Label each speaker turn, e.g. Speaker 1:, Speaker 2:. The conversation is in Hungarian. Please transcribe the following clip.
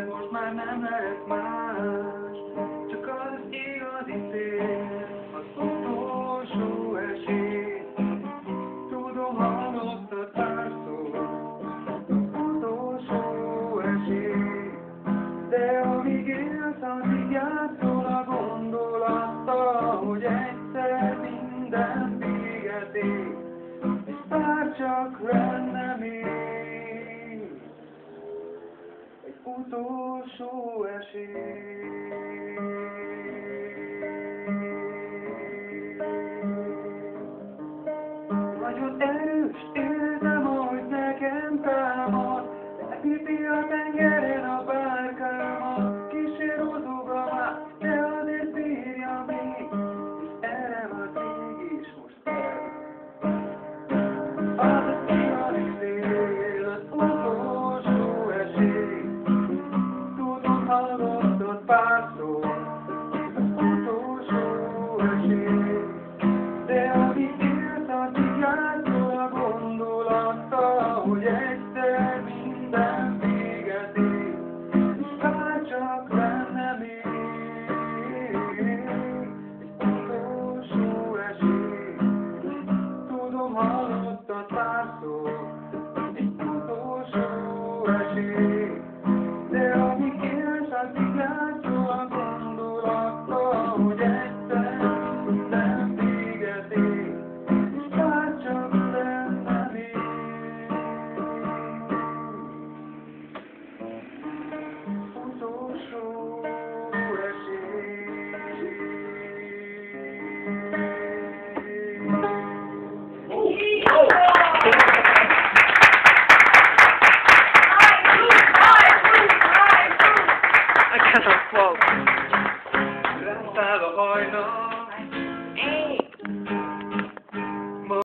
Speaker 1: most már nem lehet más. Csak az igazi szél, az utolsó esély. Tudom, hallottad párszor, az utolsó esély. De amíg élsz, addig játszol a gondolattal, hogy egyszer minden véget ér, és bár csak lenne még egy utolsó esély. Nagyon erős érzem, hogy nekem támad, elvipi a tengeren a bárkámat, kísér mozog a vágy, de azért bírja még, és erre már mégis most el. Az a igazi szél, az utolsó esély. Tudom, hallottad párszor, az utolsó esély. De amíg élsz, addig játszol a gondolattal, hogy egyszer minden véget ér, és bár csak lenne még egy utolsó esély. Tudom, hallottad párszor, egy utolsó esély. De amíg élsz, addig játszol a gondolattal, hogy egyszer minden véget ér, és bár csak lenne még utolsó esély.
Speaker 2: I cannot float.
Speaker 1: Rászáll a hajnal,